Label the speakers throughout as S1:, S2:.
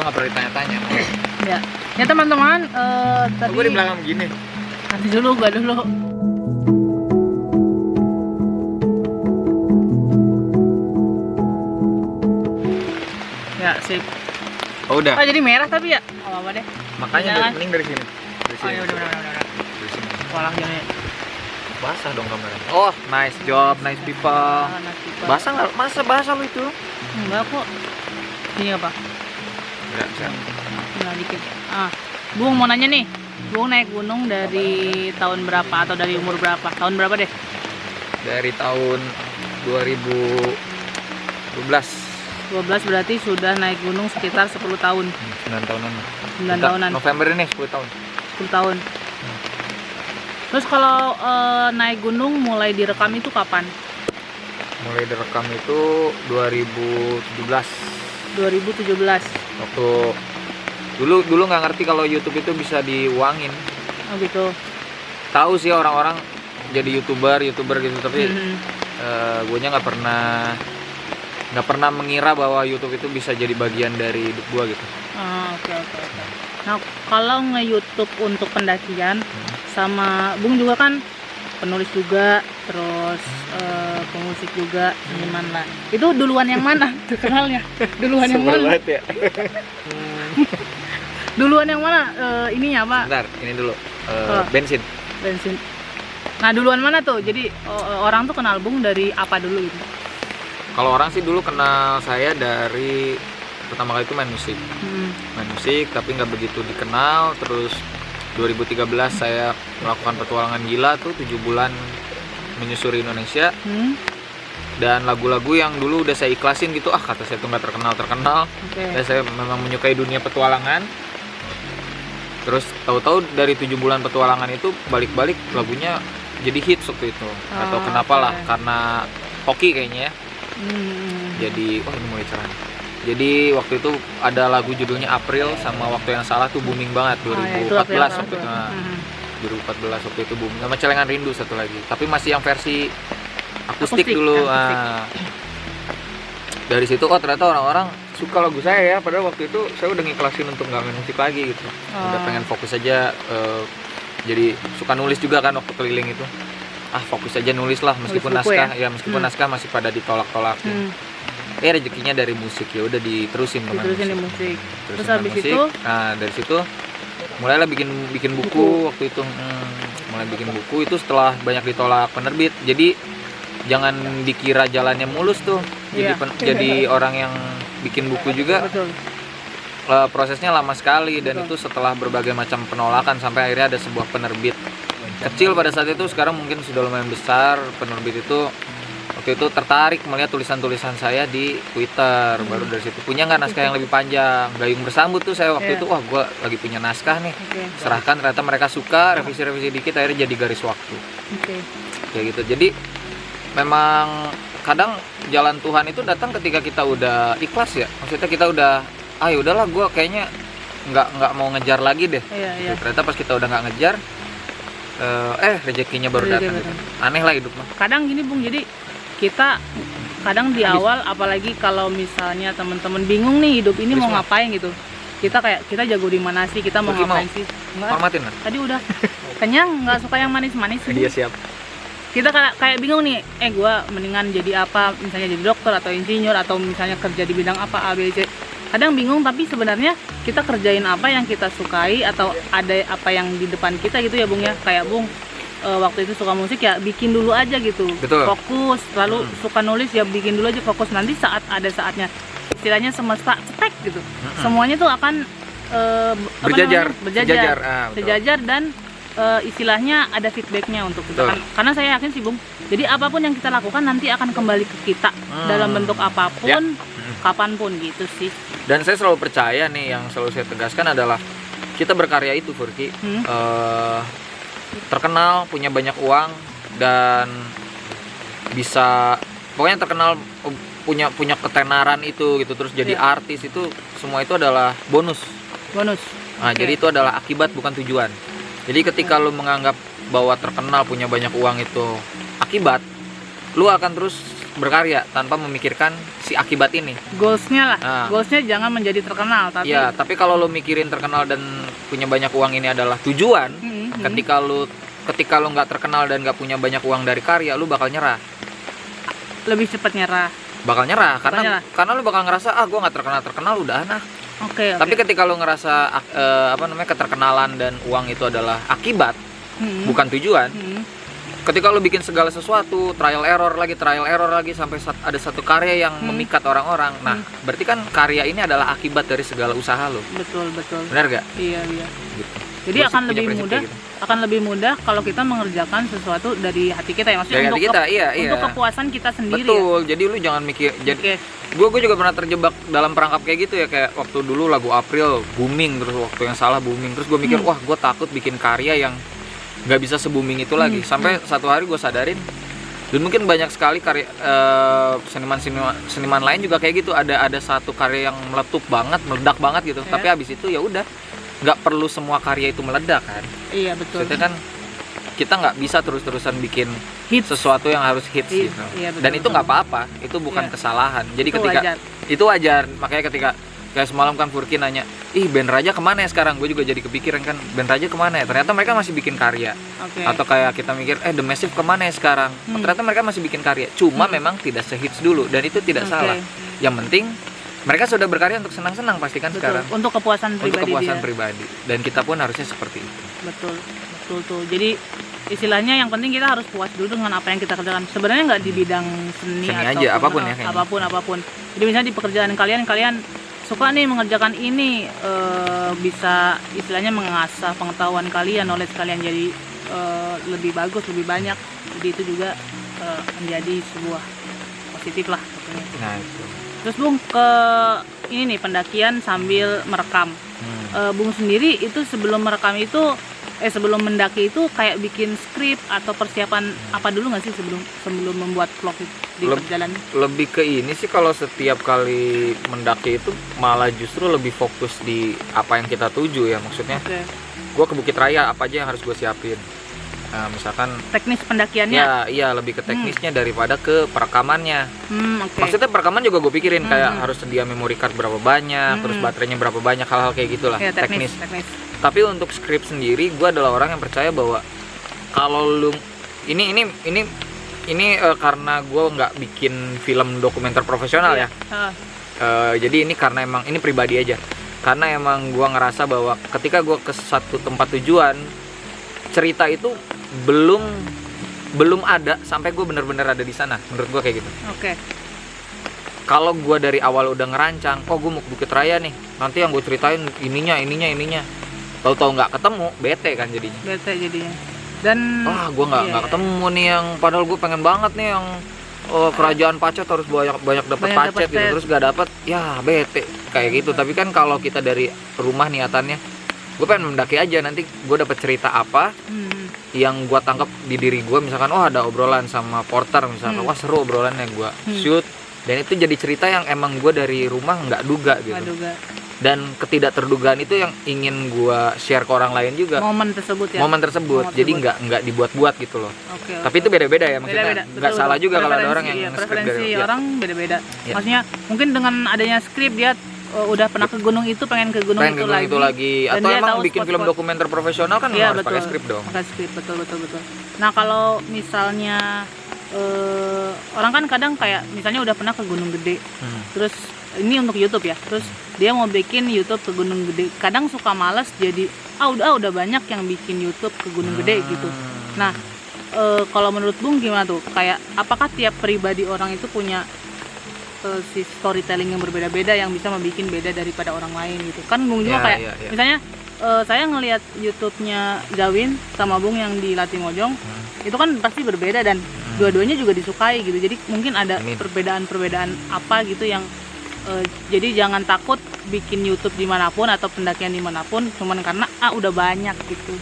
S1: Nggak perlu ditanya-tanya.
S2: Ya, ya teman-teman, tadi
S1: Gue di belakang begini.
S2: nanti dulu, gua dulu. Ya, sip.
S1: Oh udah.
S2: Oh, jadi merah tapi ya? Oh, apa deh.
S1: Makanya
S2: Jangan.
S1: mending dari sini. Dari
S2: Oh,
S1: sini.
S2: ya udah.
S1: Dari sini.
S2: Walah gini.
S1: Basah dong kameranya. Oh, nice job, nice people. Basah nggak? Masa basah lo itu?
S2: Enggak kok. Ini apa?
S1: Enggak bisa.
S2: Tinggal dikit. Bung mau nanya nih. Bung naik gunung dari tahun berapa atau dari umur berapa? Tahun berapa deh?
S1: Dari tahun 2012.
S2: 12 berarti sudah naik gunung sekitar 10 tahun.
S1: 9 tahunan.
S2: 9 tahunan.
S1: November ini 10 tahun.
S2: 10 tahun. Terus kalau naik gunung mulai direkam itu kapan?
S1: Mulai direkam itu 2017.
S2: 2017.
S1: Waktu dulu nggak ngerti kalau YouTube itu bisa diuangin.
S2: Oh gitu.
S1: Tahu sih orang-orang jadi youtuber gitu, tapi guanya nggak pernah mengira bahwa YouTube itu bisa jadi bagian dari hidup gua gitu.
S2: Oke. Nah, kalau nge-YouTube untuk pendakian sama Bung juga kan penulis juga, terus pemusik juga, seniman lah. Itu duluan yang mana terkenalnya? Duluan yang mana?
S1: Ya.
S2: Duluan yang mana? Ininya apa?
S1: Bentar, ini dulu. Bensin.
S2: Bensin. Nah, duluan mana tuh? Jadi orang tuh kenal Bung dari apa dulu gitu?
S1: Kalau orang sih dulu kenal saya dari pertama kali itu main musik, tapi nggak begitu dikenal. Terus 2013 saya melakukan petualangan gila tuh 7 bulan menyusuri Indonesia. Dan lagu-lagu yang dulu udah saya ikhlasin gitu, kata saya tuh nggak terkenal.
S2: Okay.
S1: Dan saya memang menyukai dunia petualangan. Terus tahu-tahu dari 7 bulan petualangan itu balik-balik lagunya jadi hits waktu itu. Atau kenapa lah, karena hoki kayaknya ya. Jadi, ini mulai cerah. Jadi waktu itu ada lagu judulnya April sama Waktu Yang Salah tuh booming banget 2014 waktu itu. 2014 waktu itu booming. Sama Celengan Rindu satu lagi. Tapi masih yang versi akustik dulu. Dari situ ternyata orang-orang suka lagu saya ya. Padahal waktu itu saya udah ngikhlasin untuk nggak main musik lagi gitu. Udah pengen fokus aja. Jadi suka nulis juga kan waktu keliling itu. Fokus aja nulis lah meskipun naskah ya, naskah masih pada ditolak-tolakin. Rezekinya dari musik ya udah diterusin
S2: di musik. Terus habis itu
S1: dari situ mulailah bikin buku waktu itu. Mulai bikin buku itu setelah banyak ditolak penerbit. Jadi jangan dikira jalannya mulus tuh. Jadi orang yang bikin buku juga.
S2: Betul.
S1: Prosesnya lama sekali dan itu setelah berbagai macam penolakan sampai akhirnya ada sebuah penerbit kecil pada saat itu, sekarang mungkin sudah lumayan besar. Penerbit itu waktu itu tertarik melihat tulisan-tulisan saya di Twitter. Baru dari situ punya nggak naskah yang lebih panjang, gayung bersambut tuh saya waktu itu. Wah, gue lagi punya naskah nih. Serahkan, ternyata mereka suka, revisi dikit akhirnya jadi garis waktu. Kayak gitu. Jadi memang kadang jalan Tuhan itu datang ketika kita udah ikhlas ya. Maksudnya kita udah ya udahlah, gue kayaknya nggak mau ngejar lagi deh. Ternyata pas kita udah nggak ngejar, rezekinya baru datang gitu. Aneh lah hidup mah.
S2: Kadang gini Bung, jadi kita kadang di awal, apalagi kalau misalnya teman-teman bingung nih hidup ini mau ngapain gitu, kita jago di mana sih, kita mau ngapain sih?
S1: Hormatin lah.
S2: Tadi udah kenyang, nggak suka yang manis-manis.
S1: Dia siap.
S2: Kita kayak bingung nih, gue mendingan jadi apa, misalnya jadi dokter atau insinyur atau misalnya kerja di bidang apa, A, B, C. Kadang bingung, tapi sebenarnya kita kerjain apa yang kita sukai atau ada apa yang di depan kita gitu ya Bung ya. Kayak Bung waktu itu suka musik ya bikin dulu aja gitu.
S1: Betul.
S2: Fokus. Lalu suka nulis ya bikin dulu aja, fokus. Nanti saat ada saatnya, istilahnya semesta cetek gitu. Semuanya tuh akan berjajar dan istilahnya ada feedbacknya untuk kita kan. Karena saya yakin sih Bung, jadi apapun yang kita lakukan nanti akan kembali ke kita dalam bentuk apapun, kapanpun gitu sih.
S1: Dan saya selalu percaya nih, yang selalu saya tegaskan adalah kita berkarya itu Furki, terkenal, punya banyak uang, dan bisa pokoknya terkenal, punya ketenaran itu gitu, terus jadi artis itu, semua itu adalah bonus. Jadi itu adalah akibat bukan tujuan. Jadi ketika lu menganggap bahwa terkenal, punya banyak uang itu akibat, lu akan terus berkarya tanpa memikirkan si akibat ini.
S2: Goalsnya lah,
S1: Nah.
S2: goalsnya jangan menjadi terkenal, tapi
S1: Ya, tapi kalau lo mikirin terkenal dan punya banyak uang ini adalah tujuan, ketika lo nggak terkenal dan nggak punya banyak uang dari karya, lo bakal nyerah.
S2: lebih cepat nyerah.
S1: Bakal nyerah karena
S2: nyerah.
S1: karena lo bakal ngerasa gue nggak terkenal udah nah.
S2: Oke.
S1: Tapi ketika lo ngerasa keterkenalan dan uang itu adalah akibat, bukan tujuan. Ketika lo bikin segala sesuatu, trial error lagi sampai ada satu karya yang memikat orang-orang. Nah, berarti kan karya ini adalah akibat dari segala usaha lo.
S2: Betul.
S1: Benar gak?
S2: Iya.
S1: Gitu.
S2: Jadi
S1: Gua
S2: akan
S1: punya
S2: lebih
S1: prinsip
S2: mudah,
S1: kayak gitu.
S2: akan lebih mudah kalau kita mengerjakan sesuatu dari hati kita ya, maksudnya
S1: Dari hati kita, iya.
S2: untuk kepuasan kita sendiri.
S1: Betul. Jadi lu jangan mikir. Jadi gue juga pernah terjebak dalam perangkap kayak gitu ya, kayak waktu dulu lagu April booming, terus waktu yang salah booming, terus gue mikir wah gue takut bikin karya yang nggak bisa se-booming itu lagi. Sampai satu hari gue sadarin, dan mungkin banyak sekali karya seniman lain juga kayak gitu, ada satu karya yang meledak banget gitu, tapi habis itu ya udah nggak perlu semua karya itu meledak kan.
S2: Iya betul.
S1: Maksudnya kan kita nggak bisa terus-terusan bikin
S2: Hits.
S1: sesuatu yang harus hits gitu.
S2: Iya, betul,
S1: Dan itu nggak apa-apa, itu bukan
S2: Iya.
S1: kesalahan. Jadi
S2: Itu
S1: ketika
S2: wajar.
S1: itu wajar, makanya ketika kayak semalam kan Furki nanya, ih band Raja kemana ya sekarang? Gue juga jadi kepikiran kan, band Raja kemana ya? Ternyata mereka masih bikin karya.
S2: Oke.
S1: Atau kayak kita mikir, The Massive kemana ya sekarang? Ternyata mereka masih bikin karya, cuma memang tidak sehits dulu, dan itu tidak
S2: Oke.
S1: salah. Yang penting mereka sudah berkarya untuk senang-senang pastikan
S2: Betul.
S1: sekarang.
S2: Untuk kepuasan
S1: Untuk
S2: pribadi
S1: kepuasan
S2: dia.
S1: pribadi. Dan kita pun harusnya seperti itu.
S2: Betul tuh. Jadi istilahnya yang penting kita harus puas dulu dengan apa yang kita kerjakan. Sebenarnya nggak di bidang seni
S1: Aja, apapun ya kayaknya.
S2: apapun. Jadi misalnya di pekerjaan kalian suka nih mengerjakan ini, bisa istilahnya mengasah pengetahuan kalian, knowledge kalian jadi lebih bagus, lebih banyak. Jadi itu juga menjadi sebuah positif lah pokoknya.
S1: Nah itu.
S2: Terus Bung, ke ini nih, pendakian sambil merekam. Bung sendiri itu sebelum merekam itu sebelum mendaki itu kayak bikin skrip atau persiapan apa dulu nggak sih sebelum membuat vlog di perjalanan?
S1: Lebih ke ini sih, kalau setiap kali mendaki itu malah justru lebih fokus di apa yang kita tuju ya, maksudnya.
S2: Oke.
S1: Gue ke Bukit Raya, apa aja yang harus gue siapin. Nah, misalkan
S2: Teknis pendakiannya?
S1: ya iya lebih ke teknisnya daripada ke perekamannya.
S2: Oke.
S1: Maksudnya perekaman juga gue pikirin kayak harus sedia memory card berapa banyak, terus baterainya berapa banyak, hal-hal kayak gitulah.
S2: Ya, teknis.
S1: Tapi untuk skrip sendiri, gue adalah orang yang percaya bahwa kalau lu ini karena gue nggak bikin film dokumenter profesional ya. Jadi ini karena emang ini pribadi aja. Karena emang gue ngerasa bahwa ketika gue ke satu tempat tujuan, cerita itu belum ada sampai gue bener-bener ada di sana. Menurut gue kayak gitu.
S2: Oke.
S1: Kalau gue dari awal udah ngerancang, gue mau ke Bukit Raya nih, nanti yang gue ceritain ininya, tahu-tahu nggak ketemu, bete kan jadinya.
S2: Bete jadinya. Dan
S1: Gue nggak ketemu nih yang padahal gue pengen banget nih yang kerajaan Pacet, harus banyak dapat pacet gitu, terus gak dapat, ya bete kayak gitu. Tapi kan kalau kita dari rumah niatannya, gue pengen mendaki aja, nanti gue dapat cerita apa yang gue tangkap di diri gue, misalkan ada obrolan sama porter misalkan, wah seru obrolannya, gue shoot, dan itu jadi cerita yang emang gue dari rumah nggak duga gitu. Dan ketidakterdugaan itu yang ingin gue share ke orang lain juga.
S2: Momen tersebut.
S1: Jadi nggak dibuat-buat gitu loh.
S2: Oke.
S1: Tapi itu beda-beda ya, maksudnya nggak salah juga kalau ada orang yang nge-script
S2: preferensi
S1: beda.
S2: orang beda-beda.
S1: Ya.
S2: Maksudnya mungkin dengan adanya skrip dia udah pernah ke gunung itu, pengen ke gunung itu lagi.
S1: Atau emang bikin film dokumenter profesional kan harus pakai skrip dong.
S2: Pakai skrip, betul. Nah kalau misalnya orang kan kadang kayak misalnya udah pernah ke Gunung Gede, terus ini untuk YouTube ya, terus dia mau bikin YouTube ke Gunung Gede, kadang suka malas, jadi udah banyak yang bikin YouTube ke Gunung Gede gitu. Nah kalau menurut Bung gimana tuh, kayak apakah tiap pribadi orang itu punya si storytelling yang berbeda-beda yang bisa membuat beda daripada orang lain gitu kan? Bung juga kayak misalnya saya ngelihat YouTube-nya Zawin sama Bung yang di Latimojong, itu kan pasti berbeda dan dua-duanya juga disukai gitu. Jadi mungkin ada perbedaan-perbedaan apa gitu yang jadi jangan takut bikin YouTube dimanapun atau pendakian dimanapun cuman karena udah banyak gitu.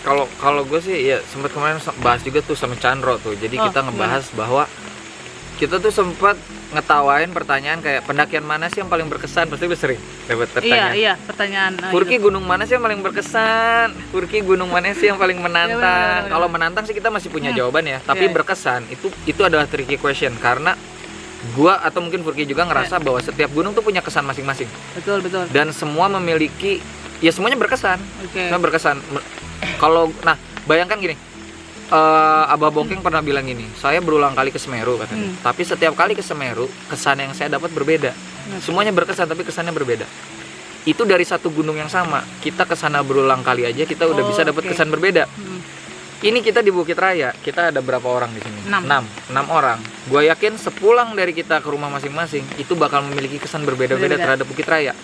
S1: Kalau gue sih ya sempat kemarin bahas juga tuh sama Chandro tuh. Jadi kita ngebahas bahwa kita tuh sempat ngetawain pertanyaan kayak pendakian mana sih yang paling berkesan, pasti lu sering dapat pertanyaan.
S2: Iya pertanyaan.
S1: Furki gunung mana sih yang paling berkesan? Furki gunung mana sih yang paling menantang? Kalau menantang sih kita masih punya jawaban ya, tapi berkesan itu adalah tricky question karena gua atau mungkin Furki juga ngerasa bahwa setiap gunung tuh punya kesan masing-masing.
S2: Betul.
S1: Dan semua memiliki ya semuanya berkesan. Semua berkesan. Kalau bayangkan gini. Abah Bongkeng pernah bilang gini, saya berulang kali ke Semeru katanya. Tapi setiap kali ke Semeru, kesan yang saya dapat berbeda. Semuanya berkesan tapi kesannya berbeda. Itu dari satu gunung yang sama. Kita ke sana berulang kali aja kita udah bisa dapat kesan berbeda. Ini kita di Bukit Raya, kita ada berapa orang di sini? 6 orang. Gua yakin sepulang dari kita ke rumah masing-masing, itu bakal memiliki kesan berbeda-beda terhadap Bukit Raya.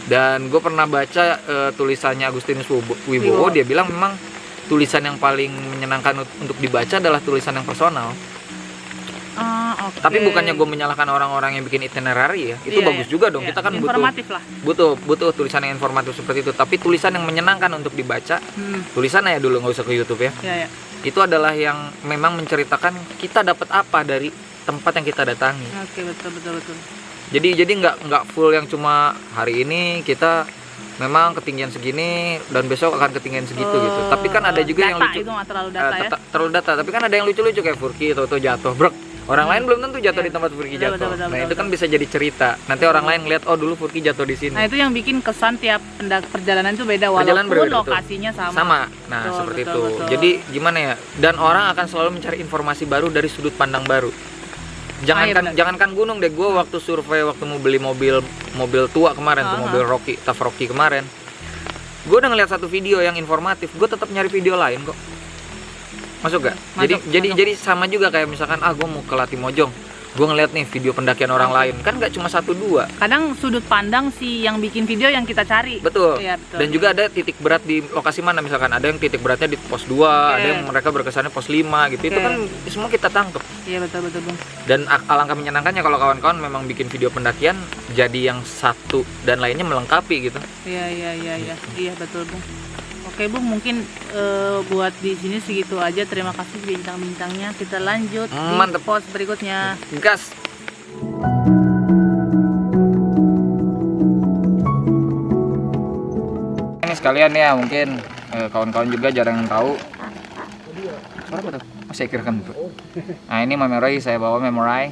S1: Dan gue pernah baca tulisannya Agustinus Wibowo, dia bilang memang tulisan yang paling menyenangkan untuk dibaca adalah tulisan yang personal. Tapi bukannya gue menyalahkan orang-orang yang bikin itinerary ya, itu bagus juga dong. Kita kan butuh tulisan yang informatif seperti itu. Tapi tulisan yang menyenangkan untuk dibaca, tulisan aja dulu, nggak usah ke YouTube ya. Itu adalah yang memang menceritakan kita dapat apa dari tempat yang kita datangi.
S2: Betul.
S1: Jadi nggak full yang cuma hari ini kita memang ketinggian segini dan besok akan ketinggian segitu gitu. Tapi kan ada juga yang lucu.
S2: Itu terlalu data ya.
S1: Terlalu data. Tapi kan ada yang lucu-lucu kayak Furki atau jatuh, brok. Orang lain belum tentu jatuh di tempat Furki jatuh. Itu kan bisa jadi cerita. Nanti orang lain ngeliat, oh dulu Furki jatuh di sini.
S2: Nah itu yang bikin kesan tiap perjalanan itu beda walaupun lokasinya sama.
S1: Nah seperti itu. Jadi gimana ya? Dan orang akan selalu mencari informasi baru dari sudut pandang baru. Jangankan gunung deh, gue waktu survei, waktu mau beli mobil tua kemarin tuh, mobil Tough Rocky kemarin, gue udah ngeliat satu video yang informatif, gue tetap nyari video lain kok. Masuk gak? Jadi sama juga kayak misalkan gue mau ke Latimojong, gue ngeliat nih video pendakian orang lain, kan gak cuma 1-2.
S2: Kadang sudut pandang si yang bikin video yang kita cari.
S1: Betul. Dan juga ada titik berat di lokasi mana, misalkan ada yang titik beratnya di pos 2, ada yang mereka berkesannya pos 5 gitu. Itu kan semua kita tangkep.
S2: Iya betul Bung.
S1: Dan alangkah menyenangkannya kalau kawan-kawan memang bikin video pendakian jadi yang satu dan lainnya melengkapi gitu.
S2: Iya betul Bung. Oke Bung, mungkin buat di sini segitu aja. Terima kasih bincang-bincangnya. Kita lanjut di pos berikutnya.
S1: Gas. Ini sekalian ya, mungkin kawan-kawan juga jarang yang tahu. Suara apa tuh? Saya kirakan tuh. Nah ini memori, saya bawa memori.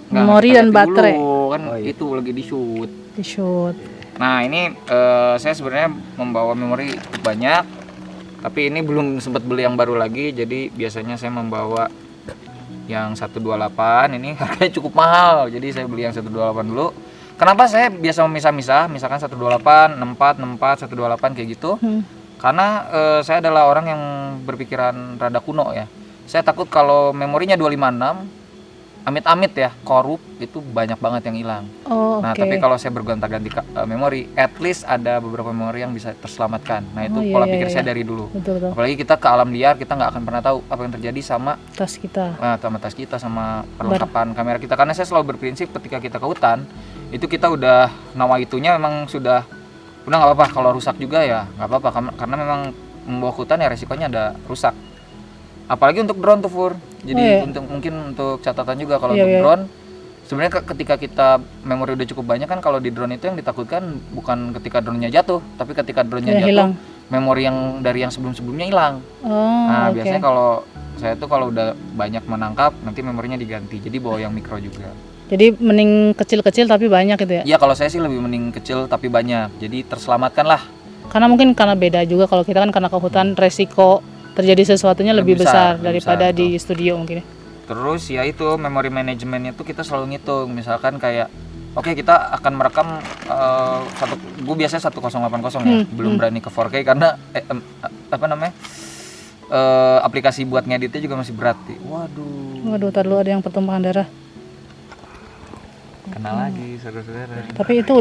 S2: Memori dan baterai.
S1: Kan itu lagi di shoot. Nah ini saya sebenarnya membawa memori cukup banyak, tapi ini belum sempat beli yang baru lagi. Jadi biasanya saya membawa yang 128, ini harganya cukup mahal, jadi saya beli yang 128 dulu. Kenapa saya biasa memisah-misah, misalkan 128, 64, 128 kayak gitu? Karena saya adalah orang yang berpikiran rada kuno ya. Saya takut kalau memorinya 256, amit-amit ya, korup, itu banyak banget yang hilang. Nah, tapi kalau saya bergonta-ganti memori, at least ada beberapa memori yang bisa terselamatkan. Nah, itu pola pikir saya dari dulu.
S2: Betul.
S1: Apalagi kita ke alam liar, kita nggak akan pernah tahu apa yang terjadi sama
S2: tas kita.
S1: Sama tas kita, sama perlengkapan kamera kita. Karena saya selalu berprinsip ketika kita ke hutan, itu kita udah nawaitunya memang udah nggak apa-apa. Kalau rusak juga ya nggak apa-apa, karena memang membawa ke hutan ya resikonya ada rusak. Apalagi untuk drone tuh Fur. Jadi untuk catatan juga kalau untuk drone, sebenarnya ketika kita memori udah cukup banyak kan, kalau di drone itu yang ditakutkan bukan ketika drone-nya jatuh, tapi ketika drone-nya jatuh hilang. Memori yang dari yang sebelum-sebelumnya hilang. Biasanya kalau saya tuh kalau udah banyak menangkap, nanti memorinya diganti. Jadi bawa yang mikro juga.
S2: Jadi mending kecil-kecil tapi banyak gitu ya?
S1: Iya, kalau saya sih lebih mending kecil tapi banyak. Jadi terselamatkan lah.
S2: Karena mungkin karena beda juga, kalau kita kan karena ke hutan resiko terjadi sesuatunya lebih besar daripada di studio mungkin.
S1: Terus ya itu memori manajemennya tuh kita selalu ngitung, misalkan kayak oke, kita akan merekam gue biasanya 1080 ya, belum berani ke 4K karena aplikasi buat ngeditnya juga masih berat. Waduh,
S2: tar dulu ada yang pertumpahan darah.
S1: Kena lagi saudara-saudara.
S2: Tapi itu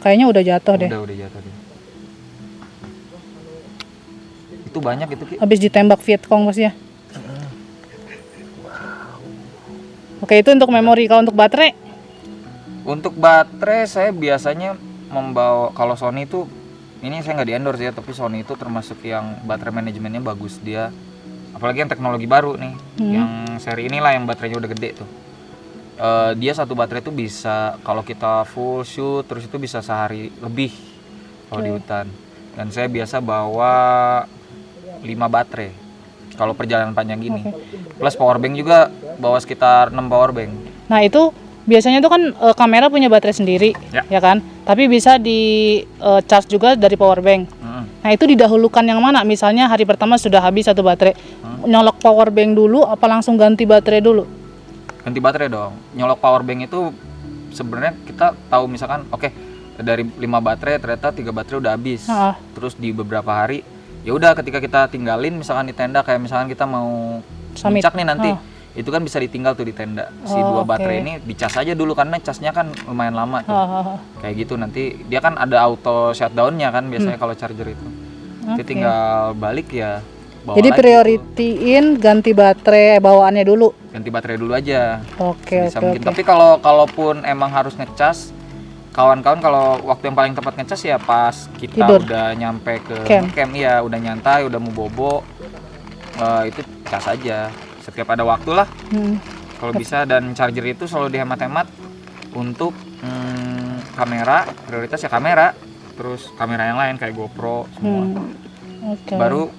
S2: kayaknya udah jatuh deh.
S1: Udah jatuh deh. Itu banyak itu Ki.
S2: Habis ditembak Vietcong pasti ya. Oke, itu untuk memori. Kalau untuk baterai?
S1: Untuk baterai saya biasanya membawa, kalau Sony itu, ini saya nggak di endorse ya, tapi Sony itu termasuk yang baterai manajemennya bagus dia. Apalagi yang teknologi baru nih, yang seri inilah yang baterainya udah gede tuh. Dia satu baterai itu bisa kalau kita full shoot terus itu bisa sehari lebih kalau di hutan. Dan saya biasa bawa 5 baterai kalau perjalanan panjang gini. Plus power bank juga bawa sekitar 6 power bank.
S2: Nah itu biasanya tuh kan kamera punya baterai sendiri, ya kan? Tapi bisa di charge juga dari power bank. Nah itu didahulukan yang mana? Misalnya hari pertama sudah habis satu baterai, nyolok power bank dulu, apa langsung ganti baterai dulu?
S1: Ganti baterai dong. Nyolok power bank itu sebenarnya kita tahu misalkan oke, dari 5 baterai ternyata 3 baterai udah habis. Terus di beberapa hari ya udah ketika kita tinggalin misalkan di tenda kayak misalkan kita mau puncak nih nanti. Itu kan bisa ditinggal tuh di tenda. Si 2 baterai ini dicas aja dulu karena casnya kan lumayan lama tuh. Kayak gitu nanti dia kan ada auto shutdown-nya kan biasanya kalau charger itu. Jadi tinggal balik ya.
S2: Jadi prioritiin ganti baterai bawaannya dulu.
S1: Ganti baterai dulu aja.
S2: Oke.
S1: Tapi kalaupun emang harus ngecas, kawan-kawan kalau waktu yang paling tepat ngecas ya pas kita udah nyampe ke camp ya, udah nyantai, udah mau bobo, itu cas aja. Setiap ada waktu lah. Kalau bisa, dan charger itu selalu dihemat-hemat untuk kamera, prioritas ya kamera, terus kamera yang lain kayak GoPro semua. Baru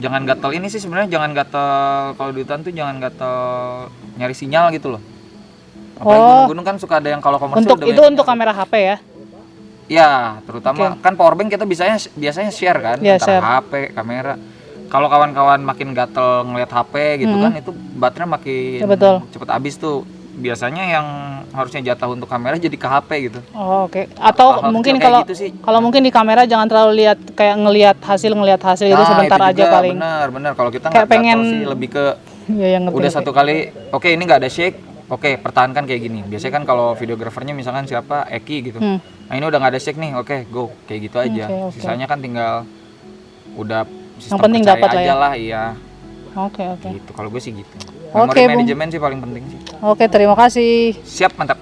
S1: jangan gatel ini sih sebenarnya, jangan gatel kalau di hutan tuh, jangan gatel nyari sinyal gitu loh. Apalagi gunung-gunung kan suka ada yang kalau komersil
S2: untuk itu untuk kamera HP ya?
S1: Ya, terutama kan power bank kita biasanya share kan antara HP, kamera. Kalau kawan-kawan makin gatel ngeliat HP gitu kan, itu baterai makin cepet habis tuh. Biasanya yang harusnya jatah untuk kamera jadi ke HP gitu. Atau mungkin kalau gitu mungkin di kamera jangan terlalu lihat kayak ngelihat hasil gitu sebentar aja paling. Benar. Kalau kita nggak pengen sih lebih ke udah satu kali ini nggak ada shake, pertahankan kayak gini. Biasanya kan kalau videografernya misalkan siapa Eki gitu. Nah ini udah nggak ada shake nih, go kayak gitu aja. Sisanya kan tinggal udah sistem yang penting dapat aja lah, iya. Gitu. Kalau gue sih gitu. Memory management sih paling penting sih.
S2: Terima kasih.
S1: Siap, mantap.